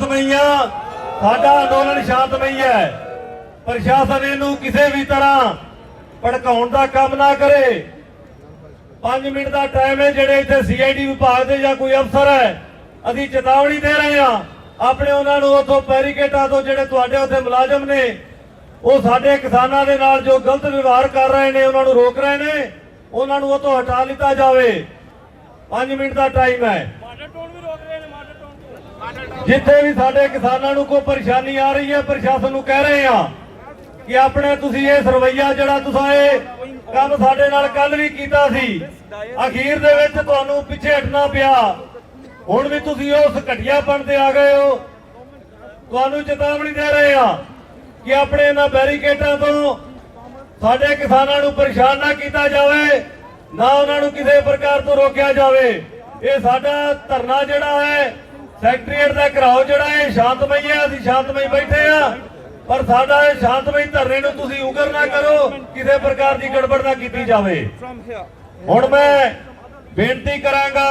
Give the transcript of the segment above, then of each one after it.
शांतमई आ, साडा अंदोलन शांतमई है। प्रशासन इनू किसी भी तरह भड़काउण दा काम ना करे। 5 मिनट का टाइम है। जेडे इत्थे CID विभाग के या कोई अफसर है, असीं चेतावनी दे रहे हैं अपने उन्होंने उतों बैरीकेटां तो जेडे तुहाडे उत्थे मुलाजम ने वो साडे किसानां दे नाल जो गलत व्यवहार कर रहे हैं उन्होंने रोक रहे हैं, उन्होंने उतों हटा लिता जाए। 5 मिनट का टाइम है। जिथे भी साडे किसानां नूं कोई परेशानी आ रही है, प्रशासन नूं कह रहे हैं कि अपने तुसीं इह रवैया जिहड़ा तुसां इह काम साडे नाल कल भी कीता सी, अखीर दे विच तुहानूं पिछे हटना पिया। हुण भी तुसीं उस घटियापन ते आ गए हो। तुहानूं चेतावनी दे रहे हैं कि अपने इन्हां बैरीकेटां तो साडे किसानां नूं परेशान ना कीता जावे, ना उन्हां नूं किसी प्रकार तो रोकिया जावे। ये साडा धरना जिहड़ा है सैकटरीएट दा घराओ जिहड़ा है शांतमई है, असीं शांतमई बैठे आ, पर साडा शांतमई धरने नूं तुसीं उगर ना करो, किसी प्रकार की गड़बड़ ना की जाए। हुण मैं बेनती करांगा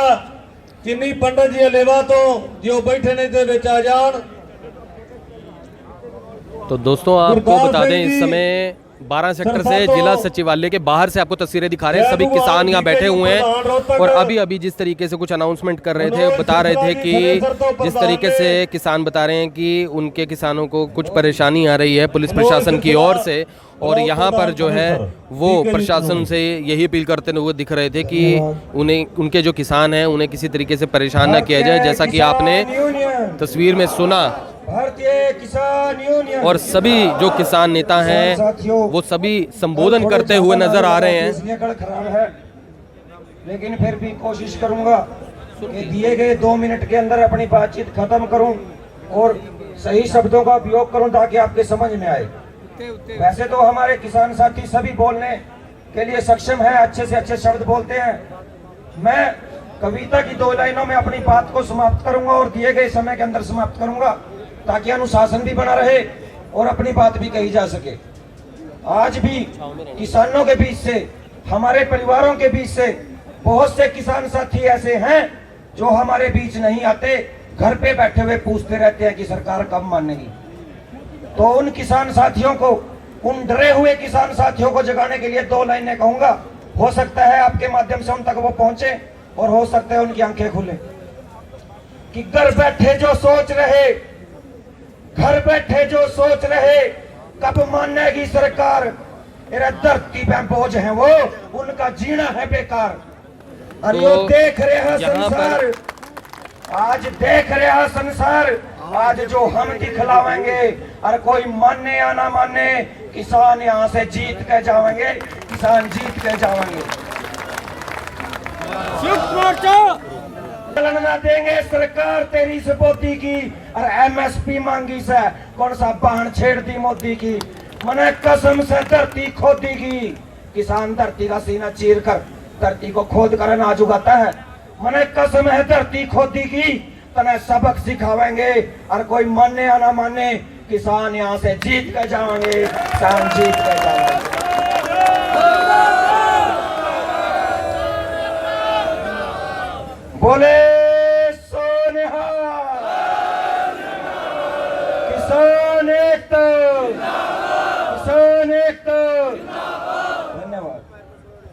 चिन्नी पंडित जी अलेवा तो जो बैठे ने दे विच आ जाण। तो दोस्तों आपको बता दें इस समय 12 सेक्टर से जिला सचिवालय के बाहर से आपको तस्वीरें दिखा रहे हैं। सभी किसान यहाँ बैठे हुए हैं और अभी जिस तरीके से कुछ अनाउंसमेंट कर रहे थे, बता रहे थे कि जिस तरीके से किसान बता रहे हैं कि उनके किसानों को कुछ परेशानी आ रही है पुलिस प्रशासन की ओर से, और यहाँ पर जो है वो प्रशासन से यही अपील करते हुए दिख रहे थे कि उनके जो किसान हैं उन्हें किसी तरीके से परेशान ना किया जाए। जैसा कि आपने तस्वीर में सुना, भारतीय किसान यूनियन और सभी जो किसान नेता हैं वो सभी संबोधन करते हुए नजर आ रहे हैं। खराब है, लेकिन फिर भी कोशिश करूंगा कि दिए गए 2 मिनट के अंदर अपनी बातचीत खत्म करूं और सही शब्दों का उपयोग करूं ताकि आपके समझ में आए। वैसे तो हमारे किसान साथी सभी बोलने के लिए सक्षम है, अच्छे से अच्छे शब्द बोलते हैं। मैं कविता की 2 लाइनों में अपनी बात को समाप्त करूंगा और दिए गए समय के अंदर समाप्त करूंगा ताकि अनुशासन भी बना रहे और अपनी बात भी कही जा सके। आज भी किसानों के बीच से, हमारे परिवारों के बीच से बहुत से किसान साथी ऐसे हैं जो हमारे बीच नहीं आते, घर पे बैठे हुए पूछते रहते हैं कि सरकार कब मानेगी। तो उन किसान साथियों को, उन डरे हुए किसान साथियों को जगाने के लिए 2 लाइनें कहूंगा। हो सकता है आपके माध्यम से उन तक वो पहुंचे और हो सकता है उनकी आंखें खुले कि घर बैठे जो सोच रहे, घर बैठे जो सोच रहे कब मानेगी सरकार, मेरा धरती पे बोझ है वो, उनका जीना है बेकार। और तो वो देख रहा संसार, आज देख रहा संसार, आज जो हम दिखलावेंगे, और कोई माने या ना माने किसान यहाँ से जीत के जाएंगे, किसान जीत के जाएंगे। चलन ना देंगे सरकार तेरी सपोती की, और MSP मांगी से कौन सा बहन छेड़ दी मोदी की। मने कसम से धरती खोदी की, किसान धरती का सीना चीर कर धरती को खोद कर अनाज उगाता है। मने कसम है धरती खोदी की, तने सबक सिखावेंगे, और कोई माने या ना माने किसान यहाँ से जीत कर जाएंगे, किसान जीत कर जाएंगे। बोले सोनिहा, किसान एकता, किसान एकता। धन्यवाद।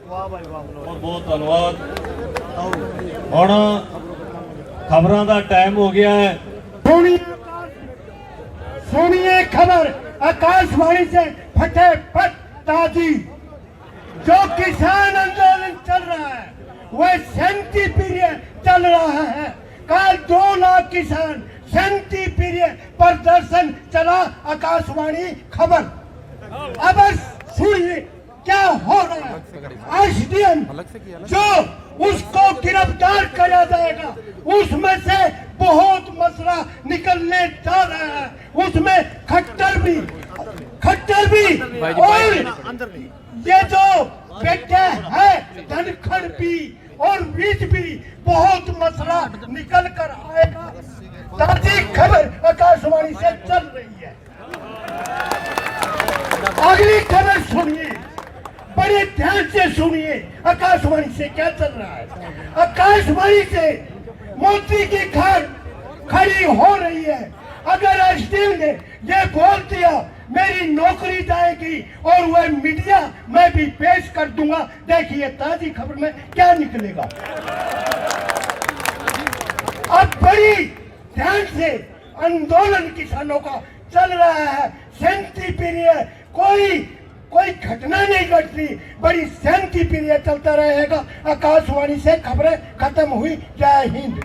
बहुत बहुत धन्यवाद। हुण खबरों का टाइम हो गया है। सुनिए खबर आकाशवाणी से फटाफट ताजी। जो किसान आंदोलन चल रहा है वह शांति पीरियड चल रहा है। कल 2 लाख किसान शांति पीरियड प्रदर्शन चला, आकाशवाणी खबर। अब सुनिए क्या हो रहा है। SDM जो उसको गिरफ्तार किया जाएगा, उसमें से बहुत मसला निकलने जा रहा है। उसमें खट्टर भी और ये जो बेटे है धनखड़ भी और बीच भी बहुत मसला निकल कर आएगा। ताजी खबर आकाशवाणी से चल रही है। अगली खबर सुनिए, बड़े ध्यान से सुनिए आकाशवाणी से क्या चल रहा है। आकाशवाणी से मोदी की खड़ी हो रही है। अगर एसडीएम ने ये बोल दिया मेरी नौकरी जाएगी और वह मीडिया मैं भी पेश कर दूंगा, देखिए ताजी खबर में क्या निकलेगा। अब बड़ी ध्यान से आंदोलन किसानों का चल रहा है, शांति प्रिय कोई घटना नहीं घटती, बड़ी शांति प्रिय चलता रहेगा। आकाशवाणी से खबरें खत्म हुई। जय हिंद।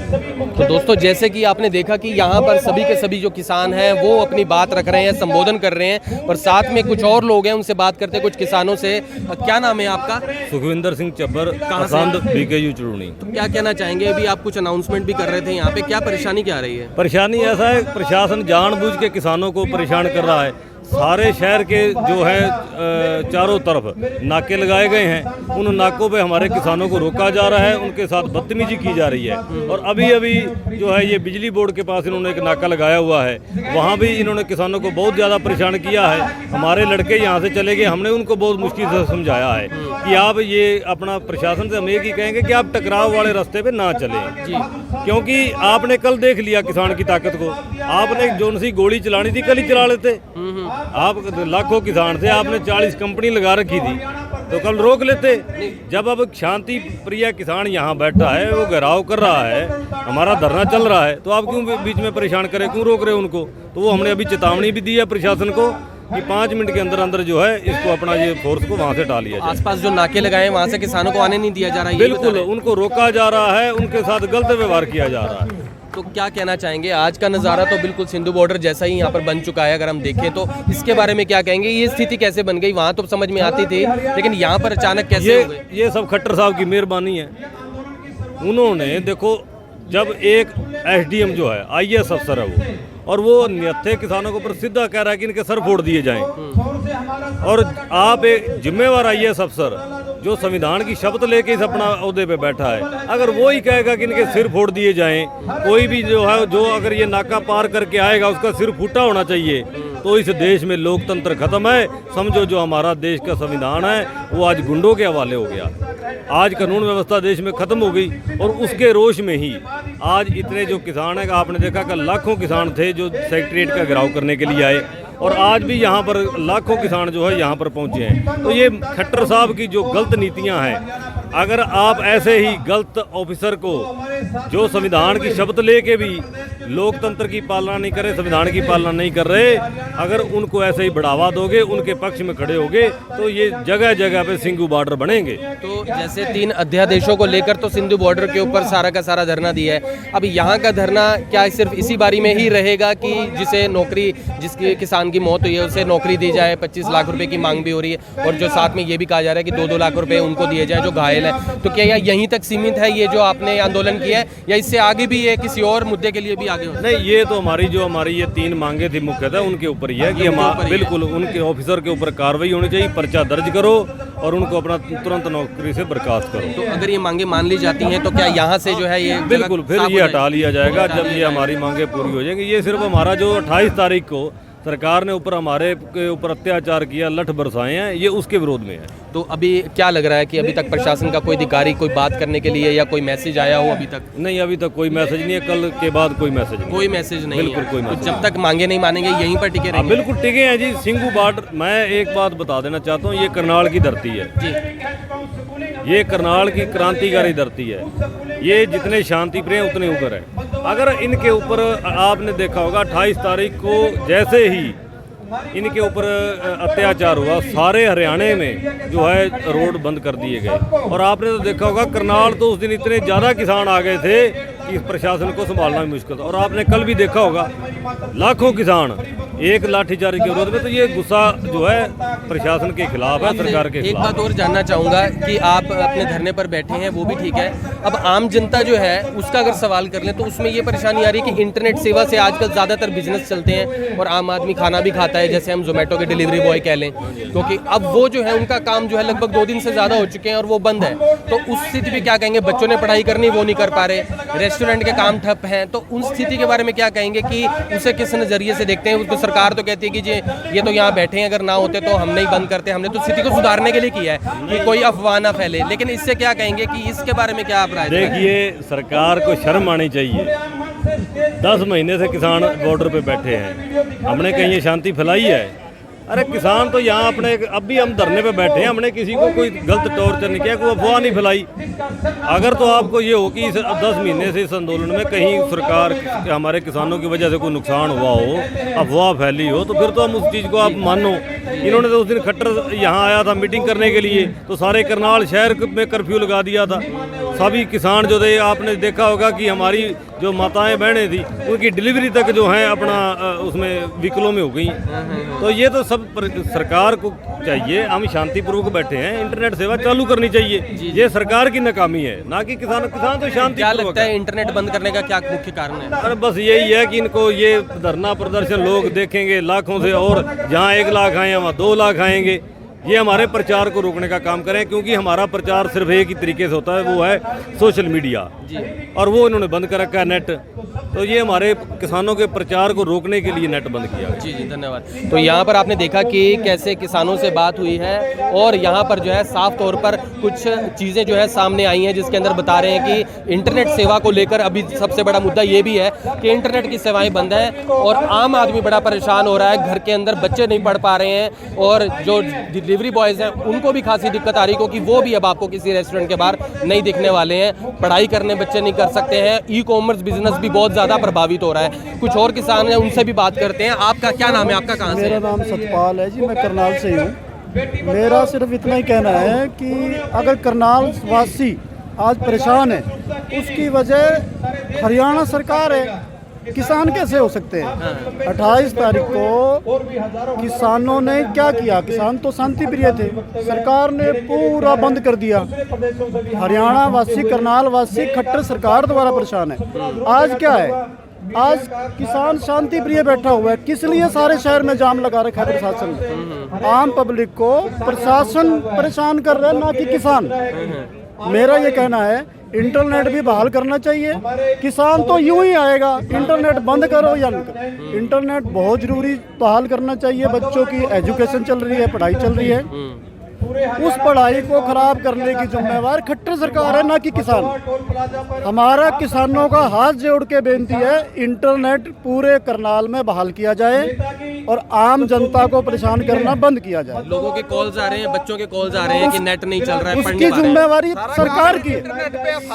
तो दोस्तों, जैसे कि आपने देखा कि यहाँ पर सभी के सभी जो किसान हैं वो अपनी बात रख रहे हैं, संबोधन कर रहे हैं, और साथ में कुछ और लोग हैं, उनसे बात करते हैं कुछ किसानों से। क्या नाम है आपका? सुखविंदर सिंह चब्बर, कहाँ से? आसांद बीकेयू चुड़ूनी। तो क्या कहना चाहेंगे? अभी आप कुछ अनाउंसमेंट भी कर रहे थे यहाँ पे, क्या परेशानी क्या आ रही है? परेशानी ऐसा है, प्रशासन जानबूझ के किसानों को परेशान कर रहा है। सारे शहर के जो है चारों तरफ नाके लगाए गए हैं, उन नाकों पे हमारे किसानों को रोका जा रहा है, उनके साथ बदतमीजी की जा रही है। और अभी अभी जो है ये बिजली बोर्ड के पास इन्होंने एक नाका लगाया हुआ है, वहाँ भी इन्होंने किसानों को बहुत ज़्यादा परेशान किया है। हमारे लड़के यहाँ से चले गए, हमने उनको बहुत मुश्किल से समझाया है कि आप ये अपना प्रशासन से हम एक ही कहेंगे कि आप टकराव वाले रास्ते पे ना चलें जी, क्योंकि आपने कल देख लिया किसान की ताकत को। आपने जो सी गोली चलानी थी कल ही चला लेते। आप लाखों किसान थे, आपने 40 कंपनी लगा रखी थी, तो कल रोक लेते। जब अब शांति प्रिय किसान यहाँ बैठा है, वो घेराव कर रहा है, हमारा धरना चल रहा है, तो आप क्यों बीच में परेशान करें, क्यों रोक रहे उनको? तो वो हमने अभी चेतावनी भी दी है प्रशासन को कि 5 मिनट के अंदर अंदर जो है इसको अपना ये फोर्स को वहाँ से हटा लिया जाए। आसपास जो नाके लगाए हैं वहाँ से किसानों को आने नहीं दिया जा रहा है? बिल्कुल, उनको रोका जा रहा है, उनके साथ गलत व्यवहार किया जा रहा है। तो क्या कहना चाहेंगे? आज का नज़ारा तो बिल्कुल सिंधु बॉर्डर जैसा ही यहाँ पर बन चुका है, अगर हम देखें तो इसके बारे में क्या कहेंगे? ये स्थिति कैसे बन गई? वहाँ तो समझ में आती थी, लेकिन यहाँ पर अचानक कैसे हो गई? ये सब खट्टर साहब की मेहरबानी है। उन्होंने देखो, जब एक एसडीएम जो है आईएएस अफसर है वो, और वो निहत्थे किसानों को सीधा कह रहा है कि इनके सर फोड़ दिए जाएं, और आप एक जिम्मेवार आईएएस अफसर जो संविधान की शपथ लेके इस अपना ओहदे पे बैठा है, अगर वो ही कहेगा कि इनके सिर फोड़ दिए जाएं, कोई भी जो है जो अगर ये नाका पार करके आएगा उसका सिर फूटा होना चाहिए, तो इस देश में लोकतंत्र खत्म है। समझो जो हमारा देश का संविधान है वो आज गुंडों के हवाले हो गया, आज कानून व्यवस्था देश में खत्म हो गई। और उसके रोष में ही आज इतने जो किसान हैं, आपने देखा कि लाखों किसान थे जो सेक्रेटरीट का घेराव करने के लिए आए, और आज भी यहाँ पर लाखों किसान जो है यहाँ पर पहुँचे हैं। तो ये खट्टर साहब की जो गलत नीतियाँ हैं, अगर आप ऐसे ही गलत ऑफिसर को जो संविधान की शपथ लेके भी लोकतंत्र की पालना नहीं करे, संविधान की पालना नहीं कर रहे, अगर उनको ऐसे ही बढ़ावा दोगे, उनके पक्ष में खड़े होगे, तो ये जगह जगह पे सिंधु बॉर्डर बनेंगे। तो जैसे 3 अध्यादेशों को लेकर तो सिंधु बॉर्डर के ऊपर सारा का सारा धरना दिया है, अब यहाँ का धरना क्या सिर्फ इसी बारी में ही रहेगा कि जिसे नौकरी, जिसकी किसान की मौत हुई है उसे नौकरी दी जाए? 25 लाख रुपए की मांग भी हो रही है, और जो साथ में ये भी कहा जा रहा है कि 2-2 लाख रुपए उनको दिए जाए जो घायल है। तो क्या यहीं तक सीमित है ये जो आपने आंदोलन किया है, या इससे आगे भी ये किसी और मुद्दे के लिए भी आगे हो? नहीं, ये तो हमारी ये 3 मांगे थी मुख्यतः उनके ऊपर ही है कि हम बिल्कुल उनके ऑफिसर के ऊपर कार्रवाई होनी चाहिए, पर्चा दर्ज करो और उनको अपना तुरंत नौकरी से बर्खास्त करो। तो अगर ये मांगे मान ली जाती हैं तो क्या यहाँ से जो है ये बिल्कुल फिर ये हटा लिया जाएगा जब ये हमारी मांगे पूरी हो जाएंगी। ये सिर्फ हमारा जो 28 तारीख को सरकार ने हमारे के ऊपर अत्याचार किया, लठ बरसाए हैं, ये उसके विरोध में है। तो अभी क्या लग रहा है कि अभी तक प्रशासन का कोई अधिकारी कोई बात करने के लिए या कोई मैसेज आया हो अभी तक? नहीं, अभी तक कोई मैसेज नहीं है, कल के बाद कोई मैसेज नहीं। कोई मैसेज नहीं? बिल्कुल कोई मैसेज। तो जब तक मांगे नहीं मानेंगे यहीं पर टिके रहेंगे? बिल्कुल टिके हैं जी। सिंधु बॉर्डर, मैं एक बात बता देना चाहता हूँ, ये करनाल की धरती है जी, ये करनाल की क्रांतिकारी धरती है, ये जितने शांति प्रिय उतने ऊपर है। अगर इनके ऊपर आपने देखा होगा 28 तारीख को जैसे ही इनके ऊपर अत्याचार हुआ, सारे हरियाणा में जो है रोड बंद कर दिए गए, और आपने तो देखा होगा करनाल तो उस दिन इतने ज़्यादा किसान आ गए थे कि इस प्रशासन को संभालना भी मुश्किल था। और आपने कल भी देखा होगा लाखों किसान एक लाठीचार्ज के विरोध में, तो ये गुस्सा जो है प्रशासन के खिलाफ है, सरकार के खिलाफ। एक बात और जानना चाहूँगा कि आप अपने धरने पर बैठे हैं, वो भी ठीक है, अब आम जनता जो है उसका अगर सवाल कर लें तो उसमें ये परेशानी आ रही है कि इंटरनेट सेवा से आजकल ज़्यादातर बिजनेस चलते हैं और आम आदमी खाना भी खाता है, जैसे हम जोमेटो के डिलीवरी बॉय कह लें, क्योंकि अब वो जो है उनका काम जो है लगभग 2 दिन से ज़्यादा हो चुके हैं और वो बंद है। तो उस स्थिति में क्या कहेंगे? बच्चों ने पढ़ाई करनी, वो नहीं कर पा रहे, रेस्टोरेंट के काम ठप हैं, तो उन स्थिति के बारे में क्या कहेंगे कि उसे किस नज़रिए से देखते हैं? उसको सरकार तो कहती है कि ये तो यहाँ बैठे हैं, अगर ना होते तो हम नहीं बंद करते, हमने तो स्थिति को सुधारने के लिए किया है कि कोई अफवाह ना फैले, लेकिन इससे क्या कहेंगे कि इसके बारे में क्या आप राय? देखिए, सरकार को शर्म आनी चाहिए 10 महीने से किसान बॉर्डर पे बैठे हैं, हमने कहीं ये शांति फैलाई है? अरे किसान तो यहाँ अपने, अब भी हम धरने पे बैठे हैं, हमने किसी को कोई गलत टॉर्चर नहीं किया, कोई अफवाह नहीं फैलाई। अगर तो आपको ये हो कि इस 10 महीने से इस आंदोलन में कहीं सरकार हमारे किसानों की वजह से कोई नुकसान हुआ हो, अफवाह फैली हो, तो फिर तो हम उस चीज़ को आप मानो। इन्होंने तो उस दिन खट्टर यहाँ आया था मीटिंग करने के लिए, तो सारे करनाल शहर में कर्फ्यू लगा दिया था। सभी किसान जो थे, आपने देखा होगा कि हमारी जो माताएं बहनें थी उनकी डिलीवरी तक जो है अपना उसमें व्हीकलों में हो गई। तो ये तो सब सरकार को चाहिए, हम शांतिपूर्वक बैठे हैं, इंटरनेट सेवा चालू करनी चाहिए। ये सरकार की नाकामी है, ना कि किसान तो शांति। क्या लगता है इंटरनेट बंद करने का क्या मुख्य कारण है? अरे बस यही है कि इनको ये धरना प्रदर्शन लोग देखेंगे लाखों से, और जहाँ 1 लाख आए वहाँ 2 लाख आएंगे। ये हमारे प्रचार को रोकने का काम करें, क्योंकि हमारा प्रचार सिर्फ एक ही तरीके से होता है, वो है सोशल मीडिया, और वो इन्होंने बंद कर रखा है नेट। तो ये हमारे किसानों के प्रचार को रोकने के लिए नेट बंद किया। जी धन्यवाद। तो यहाँ पर आपने देखा कि कैसे किसानों से बात हुई है, और यहाँ पर जो है साफ तौर पर कुछ चीज़ें जो है सामने आई हैं, जिसके अंदर बता रहे हैं कि इंटरनेट सेवा को लेकर अभी सबसे बड़ा मुद्दा ये भी है कि इंटरनेट की सेवाएं बंद हैं, और आम आदमी बड़ा परेशान हो रहा है। घर के अंदर बच्चे नहीं पढ़ पा रहे हैं, और जो डिलीवरी बॉयज़ हैं उनको भी खासी दिक्कत आ रही, क्योंकि वो भी अब आपको किसी रेस्टोरेंट के बाहर नहीं दिखने वाले हैं। पढ़ाई करने बच्चे नहीं कर सकते हैं। ई कॉमर्स बिजनेस भी बहुत ज़्यादा प्रभावित हो रहा है। कुछ और किसान हैं, उनसे भी बात करते हैं। आपका क्या नाम है, आपका कहाँ से? मेरा नाम सतपाल है जी, मैं करनाल से ही हूँ। मेरा सिर्फ इतना ही कहना है कि अगर करनाल वासी आज परेशान है, उसकी वजह हरियाणा सरकार है। किसान कैसे हो सकते हैं? 28 तारीख को किसानों ने क्या किया? किसान तो शांति प्रिय थे, सरकार ने पूरा बंद कर दिया। हरियाणा वासी, करनाल वासी खट्टर सरकार द्वारा परेशान है। आज क्या है? आज किसान शांति प्रिय बैठा हुआ है। किस लिए सारे शहर में जाम लगा रखा है प्रशासन ने? आम पब्लिक को प्रशासन परेशान कर रहा है, ना कि किसान। मेरा ये कहना है इंटरनेट भी बहाल करना चाहिए। किसान तो यूं ही आएगा, इंटरनेट बंद करो या न करो। इंटरनेट बहुत जरूरी बहाल करना चाहिए। बच्चों की एजुकेशन चल रही है, पढ़ाई चल रही है, उस पढ़ाई को खराब करने की जिम्मेवार खट्टर सरकार है, ना कि किसान। हमारा किसानों का हाथ जोड़ के बेनती है, इंटरनेट पूरे करनाल में बहाल किया जाए और आम जनता को परेशान करना बंद किया जाए। लोगों के कॉल्स आ रहे हैं, बच्चों के कॉल्स आ रहे हैं कि नेट नहीं चल रहा है, उसकी जिम्मेवारी सरकार की है,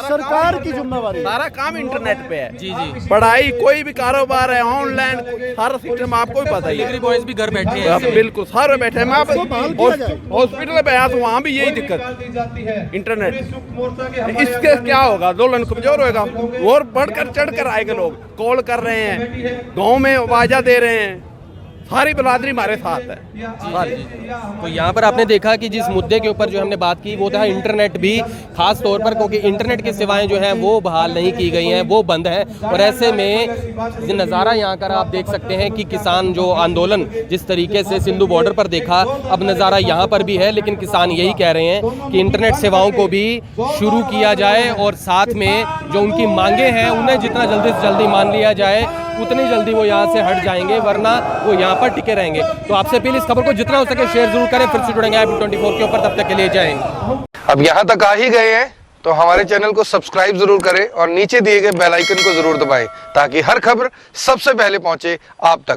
सरकार की जिम्मेवारी। सारा काम इंटरनेट पे है। जी जी। पढ़ाई, कोई भी कारोबार है, ऑनलाइन हर सिस्टम आपको भी पता ही है। डिलीवरी बॉयज भी घर बैठे हैं। बिल्कुल सारे बैठे हैं। मैं हॉस्पिटल में आया तो वहाँ भी यही दिक्कत, इंटरनेट। इसके क्या होगा? आंदोलन कमजोर होगा, और बढ़कर चढ़कर आएंगे लोग। कॉल कर रहे हैं, गाँव में आवाजा दे रहे हैं, सारी बरादरी हमारे साथ है। तो यहाँ पर आपने देखा कि जिस मुद्दे के ऊपर जो हमने बात की वो था इंटरनेट भी, खास तौर पर क्योंकि इंटरनेट की सेवाएं जो हैं वो बहाल नहीं की गई हैं, वो बंद है। और ऐसे में नज़ारा यहाँ कर आप देख सकते हैं कि किसान जो आंदोलन जिस तरीके से सिंधु बॉर्डर पर देखा, अब नज़ारा यहाँ पर भी है। लेकिन किसान यही कह रहे हैं कि इंटरनेट सेवाओं को भी शुरू किया जाए, और साथ में जो उनकी मांगे हैं उन्हें जितना जल्दी से जल्दी मान लिया जाए, उतनी जल्दी वो यहाँ से हट जाएंगे, वरना वो यहाँ पर टिके रहेंगे। तो आपसे अपील, इस खबर को जितना हो सके शेयर जरूर करें। फिर से जुड़ेंगे IPL24 के ऊपर, तब तक के लिए जय हिंद। अब यहाँ तक आ ही गए हैं तो हमारे चैनल को सब्सक्राइब जरूर करें और नीचे दिए गए बेल आइकन को जरूर दबाएं, ताकि हर खबर सबसे पहले पहुंचे आप तक।